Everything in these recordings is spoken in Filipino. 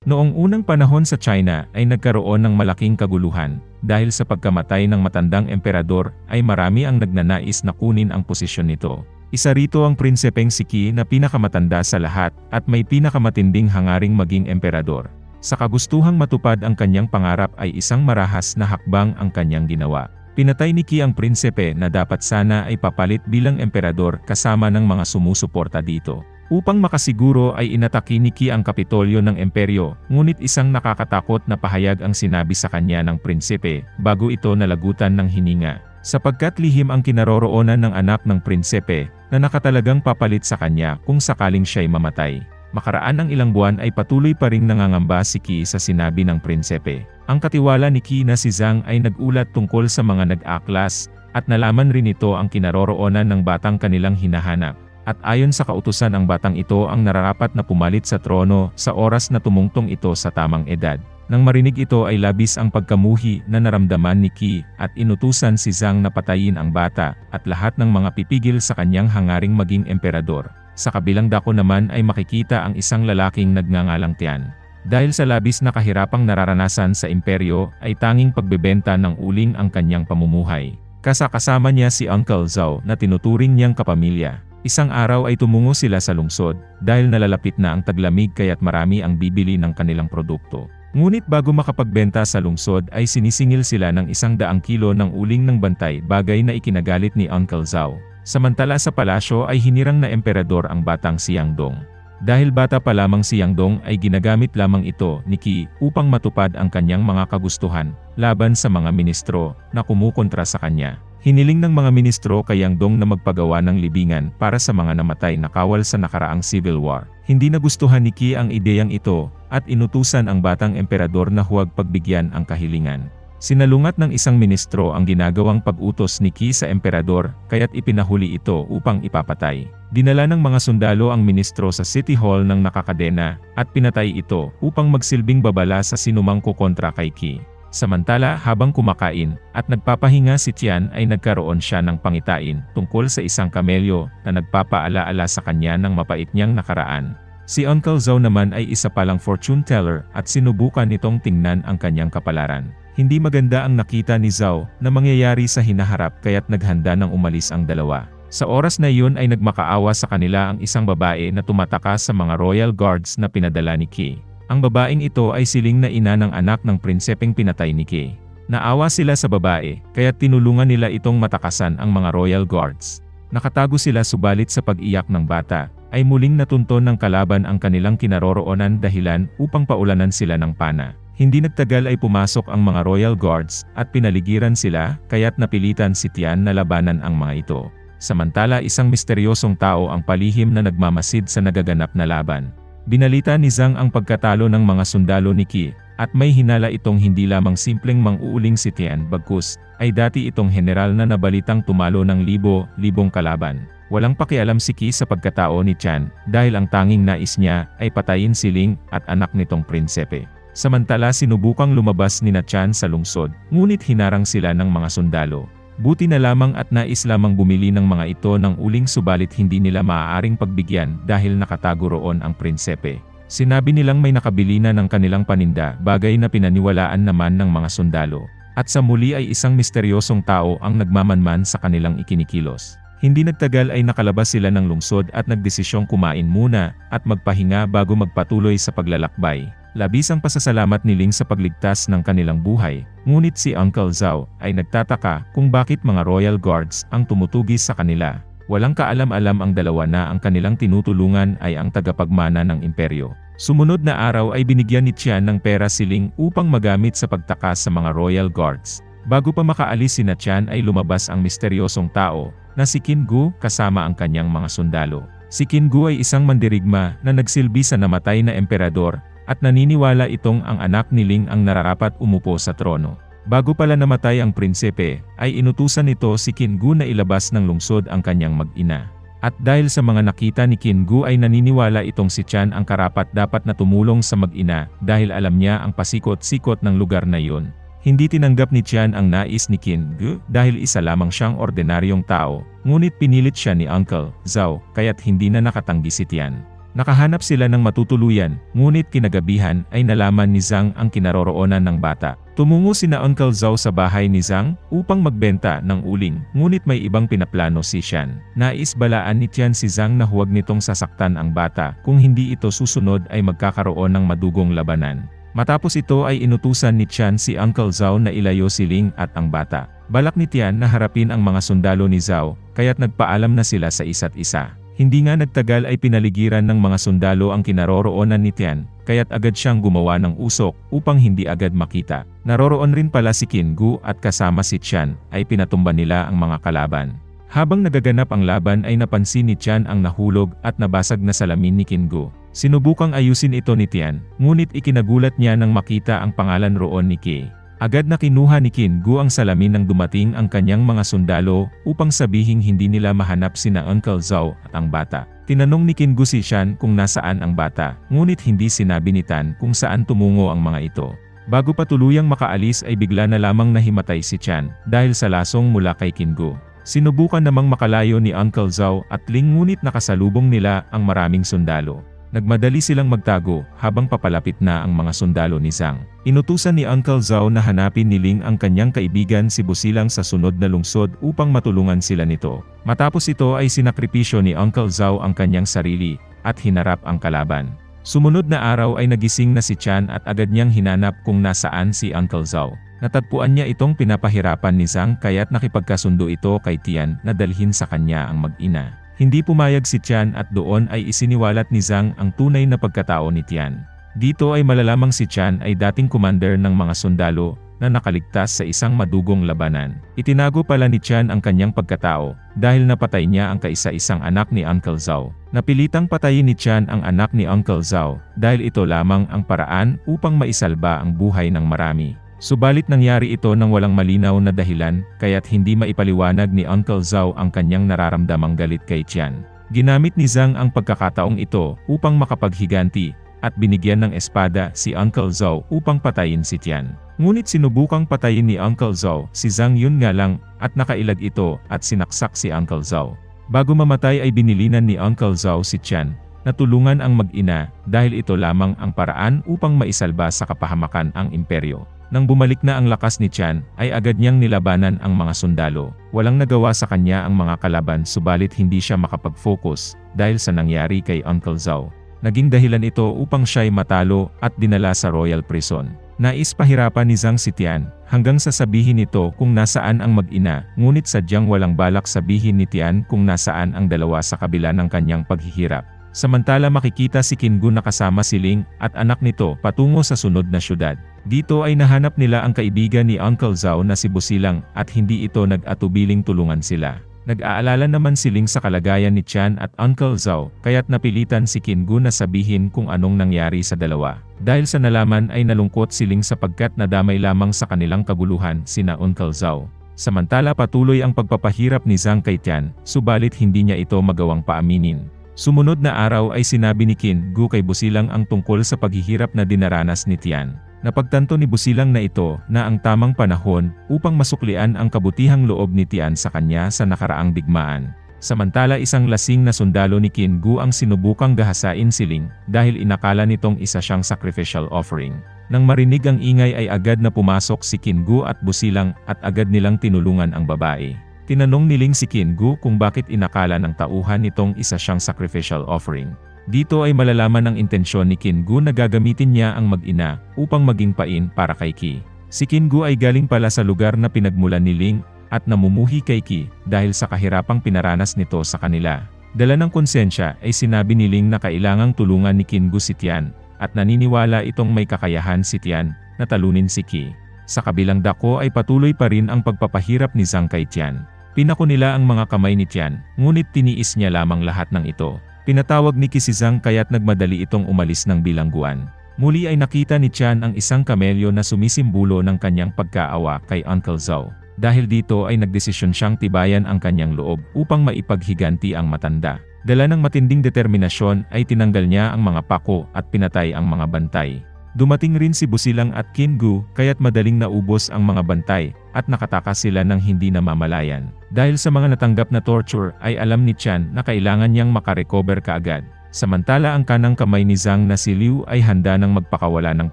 Noong unang panahon sa China ay nagkaroon ng malaking kaguluhan, dahil sa pagkamatay ng matandang emperador ay marami ang nagnanais na kunin ang posisyon nito. Isa rito ang prinsipeng si Qi na pinakamatanda sa lahat at may pinakamatinding hangaring maging emperador. Sa kagustuhang matupad ang kanyang pangarap ay isang marahas na hakbang ang kanyang ginawa. Pinatay ni Qi ang prinsipe na dapat sana ay papalit bilang emperador kasama ng mga sumusuporta dito. Upang makasiguro ay inatake ni Qi ang kapitolyo ng imperyo, ngunit isang nakakatakot na pahayag ang sinabi sa kanya ng prinsipe, bago ito nalagutan ng hininga. Sapagkat lihim ang kinaroroonan ng anak ng prinsipe, na nakatalagang papalit sa kanya kung sakaling siya'y mamatay. Makaraan ang ilang buwan ay patuloy pa ring nangangamba si Qi sa sinabi ng prinsipe. Ang katiwala ni Qi na si Zhang ay nagulat tungkol sa mga nag-aklas, at nalaman rin ito ang kinaroroonan ng batang kanilang hinahanap. At ayon sa kautusan ang batang ito ang nararapat na pumalit sa trono sa oras na tumungtong ito sa tamang edad. Nang marinig ito ay labis ang pagkamuhi na naramdaman ni Qi at inutusan si Zhang na patayin ang bata at lahat ng mga pipigil sa kanyang hangaring maging emperador. Sa kabilang dako naman ay makikita ang isang lalaking nagngangalang Tian. Dahil sa labis na kahirapang nararanasan sa imperyo ay tanging pagbebenta ng uling ang kanyang pamumuhay. Kasama niya si Uncle Zhao na tinuturing niyang kapamilya. Isang araw ay tumungo sila sa lungsod, dahil nalalapit na ang taglamig kaya't marami ang bibili ng kanilang produkto. Ngunit bago makapagbenta sa lungsod ay sinisingil sila ng 100 kilo ng uling ng bantay, bagay na ikinagalit ni Uncle Zhao. Samantala sa palasyo ay hinirang na emperador ang batang si Yangdong. Dahil bata pa lamang si Yangdong ay ginagamit lamang ito ni Qi upang matupad ang kanyang mga kagustuhan, laban sa mga ministro na kumukontra sa kanya. Hiniling ng mga ministro kay Yangdong na magpagawa ng libingan para sa mga namatay na kawal sa nakaraang civil war. Hindi nagustuhan ni Qi ang ideyang ito, at inutusan ang batang emperador na huwag pagbigyan ang kahilingan. Sinalungat ng isang ministro ang ginagawang pag-utos ni Qi sa emperador, kaya't ipinahuli ito upang ipapatay. Dinala ng mga sundalo ang ministro sa City Hall ng nakakadena, at pinatay ito upang magsilbing babala sa sinumang kukontra kay Qi. Samantala habang kumakain at nagpapahinga si Tian ay nagkaroon siya ng pangitain tungkol sa isang kamelyo na nagpapaalaala sa kanya ng mapait niyang nakaraan. Si Uncle Zhao naman ay isa palang fortune teller at sinubukan nitong tingnan ang kanyang kapalaran. Hindi maganda ang nakita ni Zhao na mangyayari sa hinaharap kaya't naghanda ng umalis ang dalawa. Sa oras na iyon ay nagmakaawa sa kanila ang isang babae na tumataka sa mga royal guards na pinadala ni Qi. Ang babaeng ito ay siling na ina ng anak ng prinsipeng pinatay ni Qi. Naawa sila sa babae, kaya tinulungan nila itong matakasan ang mga royal guards. Nakatago sila subalit sa pag-iyak ng bata, ay muling natunton ng kalaban ang kanilang kinaroroonan dahilan upang paulanan sila ng pana. Hindi nagtagal ay pumasok ang mga royal guards at pinaligiran sila, kaya't napilitan si Tian na labanan ang mga ito. Samantala isang misteryosong tao ang palihim na nagmamasid sa nagaganap na laban. Binalita ni Zhang ang pagkatalo ng mga sundalo ni Qi, at may hinala itong hindi lamang simpleng mang-uuling si Tian bagkus, ay dati itong general na nabalitang tumalo ng libo-libong kalaban. Walang pakialam si Qi sa pagkatao ni Tian, dahil ang tanging nais niya ay patayin si Ling at anak nitong prinsipe. Samantala sinubukang lumabas ni Tian sa lungsod, ngunit hinarang sila ng mga sundalo. Buti na lamang at nais lamang bumili ng mga ito ng uling subalit hindi nila maaaring pagbigyan dahil nakatago roon ang prinsipe. Sinabi nilang may nakabili na ng kanilang paninda, bagay na pinaniwalaan naman ng mga sundalo. At sa muli ay isang misteryosong tao ang nagmamanman sa kanilang ikinikilos. Hindi nagtagal ay nakalabas sila ng lungsod at nagdesisyong kumain muna at magpahinga bago magpatuloy sa paglalakbay. Labis ang pasasalamat ni Ling sa pagligtas ng kanilang buhay, ngunit si Uncle Zhao ay nagtataka kung bakit mga royal guards ang tumutugis sa kanila. Walang kaalam-alam ang dalawa na ang kanilang tinutulungan ay ang tagapagmana ng imperyo. Sumunod na araw ay binigyan ni Tian ng pera si Ling upang magamit sa pagtakas sa mga royal guards. Bago pa makaalis si Tian ay lumabas ang misteryosong tao na si Qin Gu kasama ang kanyang mga sundalo. Si Qin Gu ay isang mandirigma na nagsilbi sa namatay na emperador, at naniniwala itong ang anak ni Ling ang nararapat umupo sa trono. Bago pala namatay ang prinsipe, ay inutusan nito si Qin Gu na ilabas ng lungsod ang kanyang mag-ina. At dahil sa mga nakita ni Qin Gu ay naniniwala itong si Tian ang karapat-dapat na tumulong sa mag-ina dahil alam niya ang pasikot-sikot ng lugar na iyon. Hindi tinanggap ni Tian ang nais ni Qin Gu dahil isa lamang siyang ordinaryong tao, ngunit pinilit siya ni Uncle Zhao kaya't hindi na nakatanggi si Tian. Nakahanap sila ng matutuluyan, ngunit kinagabihan ay nalaman ni Zhang ang kinaroroonan ng bata. Tumungo sina Uncle Zhao sa bahay ni Zhang upang magbenta ng uling, ngunit may ibang pinaplano si Xian. Nais balaan ni Tian si Zhang na huwag nitong sasaktan ang bata, kung hindi ito susunod ay magkakaroon ng madugong labanan. Matapos ito ay inutusan ni Tian si Uncle Zhao na ilayo si Ling at ang bata. Balak ni Tian na harapin ang mga sundalo ni Zhao, kaya't nagpaalam na sila sa isa't isa. Hindi nga nagtagal ay pinaligiran ng mga sundalo ang kinaroroonan ni Tian, kaya't agad siyang gumawa ng usok upang hindi agad makita. Naroroon rin pala si Qin Gu at kasama si Tian ay pinatumba nila ang mga kalaban. Habang nagaganap ang laban ay napansin ni Tian ang nahulog at nabasag na salamin ni Qin Gu. Sinubukang ayusin ito ni Tian, ngunit ikinagulat niya nang makita ang pangalan roon ni Qi. Agad na kinuha ni Qin Gu ang salamin nang dumating ang kanyang mga sundalo upang sabihing hindi nila mahanap sina Uncle Zhao at ang bata. Tinanong ni Qin Gu si Xian kung nasaan ang bata, ngunit hindi sinabi ni Tan kung saan tumungo ang mga ito. Bago pa tuluyang makaalis ay bigla na lamang nahimatay si Xian dahil sa lasong mula kay Qin Gu. Sinubukan namang makalayo ni Uncle Zhao at Ling ngunit nakasalubong nila ang maraming sundalo. Nagmadali silang magtago habang papalapit na ang mga sundalo ni Zhang. Inutusan ni Uncle Zhao na hanapin ni Ling ang kanyang kaibigan si Busilang sa sunod na lungsod upang matulungan sila nito. Matapos ito ay sinakripisyo ni Uncle Zhao ang kanyang sarili at hinarap ang kalaban. Sumunod na araw ay nagising na si Tian at agad niyang hinanap kung nasaan si Uncle Zhao. Natagpuan niya itong pinapahirapan ni Zhang kaya't nakipagkasundo ito kay Tian na dalhin sa kanya ang mag-ina. Hindi pumayag si Tian at doon ay isiniwalat ni Zhang ang tunay na pagkatao ni Tian. Dito ay malalamang si Tian ay dating commander ng mga sundalo na nakaligtas sa isang madugong labanan. Itinago pala ni Tian ang kanyang pagkatao dahil napatay niya ang kaisa-isang anak ni Uncle Zhao. Napilitang patayin ni Tian ang anak ni Uncle Zhao dahil ito lamang ang paraan upang maisalba ang buhay ng marami. Subalit nangyari ito ng walang malinaw na dahilan, kaya't hindi maipaliwanag ni Uncle Zhao ang kanyang nararamdamang galit kay Tian. Ginamit ni Zhang ang pagkakataong ito upang makapaghiganti, at binigyan ng espada si Uncle Zhao upang patayin si Tian. Ngunit sinubukang patayin ni Uncle Zhao si Zhang, yun nga lang, at nakailag ito at sinaksak si Uncle Zhao. Bago mamatay ay binilinan ni Uncle Zhao si Tian na tulungan ang mag-ina dahil ito lamang ang paraan upang maisalba sa kapahamakan ang imperyo. Nang bumalik na ang lakas ni Tian, ay agad niyang nilabanan ang mga sundalo. Walang nagawa sa kanya ang mga kalaban subalit hindi siya makapag-focus dahil sa nangyari kay Uncle Zhao. Naging dahilan ito upang siya'y matalo at dinala sa royal prison. Nais pahirapan ni Zhang si Tian hanggang sasabihin nito kung nasaan ang mag-ina, ngunit sadyang walang balak sabihin ni Tian kung nasaan ang dalawa sa kabila ng kanyang paghihirap. Samantala makikita si Qin Gu na kasama si Ling at anak nito patungo sa sunod na syudad. Dito ay nahanap nila ang kaibigan ni Uncle Zhao na si Busilang at hindi ito nag-atubiling tulungan sila. Nag-aalala naman si Ling sa kalagayan ni Tian at Uncle Zhao kaya't napilitan si Qin Gu na sabihin kung anong nangyari sa dalawa. Dahil sa nalaman ay nalungkot si Ling sapagkat nadamay lamang sa kanilang kaguluhan sina Uncle Zhao. Samantala patuloy ang pagpapahirap ni Zhang kay Tian, subalit hindi niya ito magawang paaminin. Sumunod na araw ay sinabi ni Qin Gu kay Busilang ang tungkol sa paghihirap na dinaranas ni Tian. Napagtanto ni Busilang na ito na ang tamang panahon upang masuklian ang kabutihang loob ni Tian sa kanya sa nakaraang digmaan. Samantala isang lasing na sundalo ni Qin Gu ang sinubukang gahasain si Ling dahil inakala nitong isa siyang sacrificial offering. Nang marinig ang ingay ay agad na pumasok si Qin Gu at Busilang at agad nilang tinulungan ang babae. Tinanong ni Ling si Qin Gu kung bakit inakala ng tauhan nitong isa siyang sacrificial offering. Dito ay malalaman ang intensyon ni Qin Gu na gagamitin niya ang mag-ina upang maging pain para kay Qi. Si Qin Gu ay galing pala sa lugar na pinagmulan ni Ling at namumuhi kay Qi dahil sa kahirapang pinaranas nito sa kanila. Dala ng konsensya ay sinabi ni Ling na kailangang tulungan ni Qin Gu si Tian at naniniwala itong may kakayahan si Tian na talunin si Qi. Sa kabilang dako ay patuloy pa rin ang pagpapahirap ni Zhang kay Tian. Pinako nila ang mga kamay ni Tian, ngunit tiniis niya lamang lahat ng ito. Pinatawag ni Qi si Zhang kaya't nagmadali itong umalis ng bilangguan. Muli ay nakita ni Tian ang isang kamelyo na sumisimbolo ng kanyang pagkaawa kay Uncle Zhao. Dahil dito ay nagdesisyon siyang tibayan ang kanyang loob upang maipaghiganti ang matanda. Dala ng matinding determinasyon ay tinanggal niya ang mga pako at pinatay ang mga bantay. Dumating rin si Busilang at Qin Gu kaya't madaling naubos ang mga bantay at nakatakas sila ng hindi namamalayan. Dahil sa mga natanggap na torture ay alam ni Tian na kailangan niyang makarecover kaagad. Samantala ang kanang kamay ni Zhang na si Liu ay handa nang magpakawala ng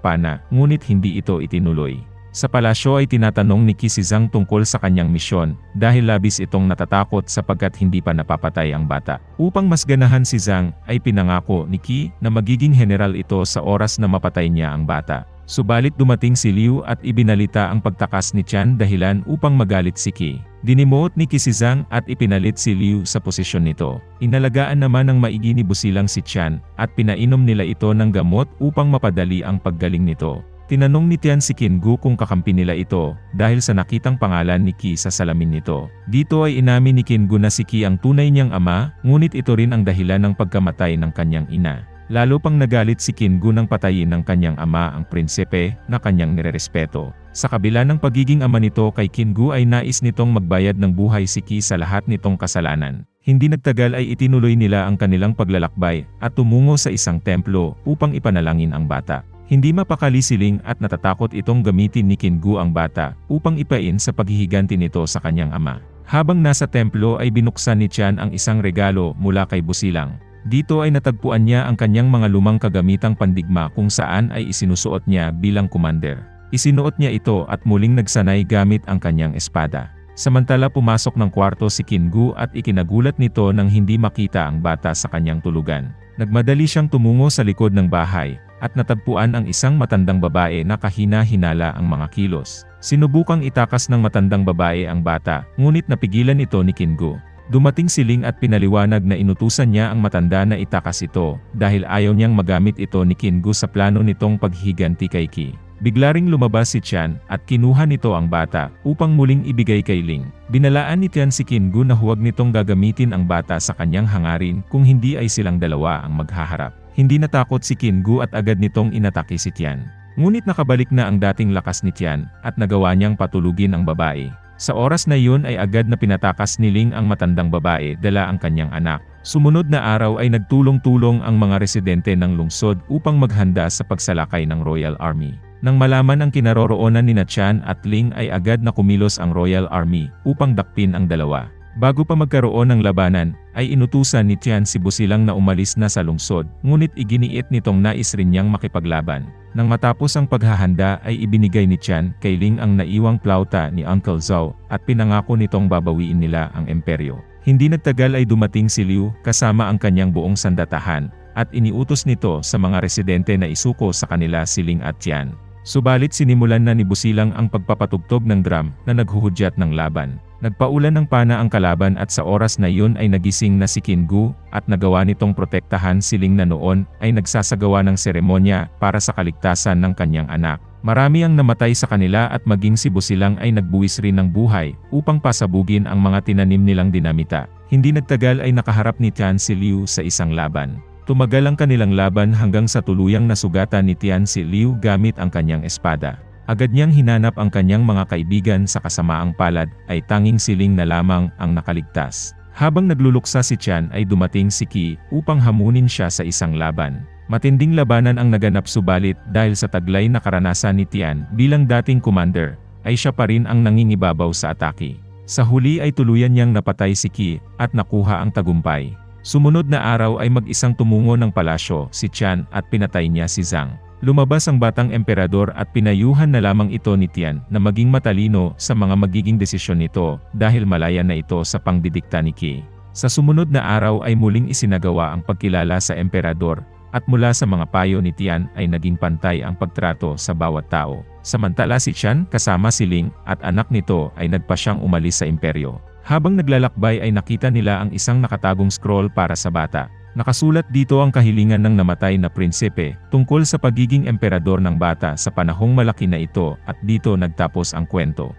pana, ngunit hindi ito itinuloy. Sa palasyo ay tinatanong ni Qi si Zhang tungkol sa kanyang misyon, dahil labis itong natatakot sapagkat hindi pa napapatay ang bata. Upang mas ganahan si Zhang, ay pinangako ni Qi na magiging general ito sa oras na mapatay niya ang bata. Subalit dumating si Liu at ibinalita ang pagtakas ni Qian dahilan upang magalit si Qi. Dinimuot ni Qi si Zhang at ipinalit si Liu sa posisyon nito. Inalagaan naman ng maigi ni Busilang si Qian at pinainom nila ito ng gamot upang mapadali ang paggaling nito. Tinanong ni Tian si Qin Gu kung kakampi nila ito, dahil sa nakitang pangalan ni Qi sa salamin nito. Dito ay inamin ni Qin Gu na si Qi ang tunay niyang ama, ngunit ito rin ang dahilan ng pagkamatay ng kanyang ina. Lalo pang nagalit si Qin Gu nang patayin ng kanyang ama ang prinsipe na kanyang nirerespeto. Sa kabila ng pagiging ama nito kay Qin Gu ay nais nitong magbayad ng buhay si Qi sa lahat nitong kasalanan. Hindi nagtagal ay itinuloy nila ang kanilang paglalakbay at tumungo sa isang templo upang ipanalangin ang bata. Hindi mapakali si Ling at natatakot itong gamitin ni Qin Gu ang bata upang ipain sa paghihiganti nito sa kanyang ama. Habang nasa templo ay binuksan ni Qian ang isang regalo mula kay Busilang. Dito ay natagpuan niya ang kanyang mga lumang kagamitang pandigma kung saan ay isinusuot niya bilang commander. Isinuot niya ito at muling nagsanay gamit ang kanyang espada. Samantala pumasok ng kwarto si Qin Gu at ikinagulat nito nang hindi makita ang bata sa kanyang tulugan. Nagmadali siyang tumungo sa likod ng bahay at natagpuan ang isang matandang babae na kahina-hinala ang mga kilos. Sinubukang itakas ng matandang babae ang bata, ngunit napigilan ito ni Qin Gu. Dumating si Ling at pinaliwanag na inutusan niya ang matanda na itakas ito, dahil ayaw niyang magamit ito ni Qin Gu sa plano nitong paghihiganti kay Qi. Bigla ring lumabas si Qian at kinuha nito ang bata upang muling ibigay kay Ling. Binalaan ni Tian si Qin Gu na huwag nitong gagamitin ang bata sa kanyang hangarin kung hindi ay silang dalawa ang maghaharap. Hindi natakot si Qin Gu at agad nitong inatake si Tian. Ngunit nakabalik na ang dating lakas ni Tian at nagawa niyang patulugin ang babae. Sa oras na iyon ay agad na pinatakas ni Ling ang matandang babae dala ang kanyang anak. Sumunod na araw ay nagtulong-tulong ang mga residente ng lungsod upang maghanda sa pagsalakay ng Royal Army. Nang malaman ang kinaroroonan ni Qian at Ling ay agad na kumilos ang Royal Army upang dakpin ang dalawa. Bago pa magkaroon ng labanan, ay inutusan ni Qian si Busilang na umalis na sa lungsod, ngunit iginiit nitong nais rin niyang makipaglaban. Nang matapos ang paghahanda ay ibinigay ni Qian kay Ling ang naiwang plauta ni Uncle Zhao at pinangako nitong babawiin nila ang imperyo. Hindi nagtagal ay dumating si Liu kasama ang kanyang buong sandatahan at iniutos nito sa mga residente na isuko sa kanila si Ling at Qian. Subalit sinimulan na ni Busilang ang pagpapatugtog ng drum na naghuhudyat ng laban. Nagpaulan ng pana ang kalaban at sa oras na iyon ay nagising na si Qin Gu at nagawa nitong protektahan si Ling na noon ay nagsasagawa ng seremonya para sa kaligtasan ng kanyang anak. Marami ang namatay sa kanila at maging si Busilang ay nagbuwis rin ng buhay upang pasabugin ang mga tinanim nilang dinamita. Hindi nagtagal ay nakaharap ni Tian si Liu sa isang laban. Tumagal ang kanilang laban hanggang sa tuluyang nasugatan ni Tian si Liu gamit ang kanyang espada. Agad niyang hinanap ang kanyang mga kaibigan sa kasamaang palad ay tanging si Ling na lamang ang nakaligtas. Habang nagluluksa si Qian ay dumating si Qi upang hamunin siya sa isang laban. Matinding labanan ang naganap subalit dahil sa taglay na karanasan ni Tian bilang dating commander, ay siya pa rin ang nangingibabaw sa atake. Sa huli ay tuluyan niyang napatay si Qi at nakuha ang tagumpay. Sumunod na araw ay mag-isang tumungo ng palasyo si Qian at pinatay niya si Zhang. Lumabas ang batang emperador at pinayuhan na lamang ito ni Tian na maging matalino sa mga magiging desisyon nito dahil malaya na ito sa pangdidikta ni Qi. Sa sumunod na araw ay muling isinagawa ang pagkilala sa emperador at mula sa mga payo ni Tian ay naging pantay ang pagtrato sa bawat tao. Samantala si Qian kasama si Ling at anak nito ay nagpa siyang umalis sa imperyo. Habang naglalakbay ay nakita nila ang isang nakatagong scroll para sa bata. Nakasulat dito ang kahilingan ng namatay na prinsipe tungkol sa pagiging emperador ng bata sa panahong malaki na ito at dito nagtapos ang kwento.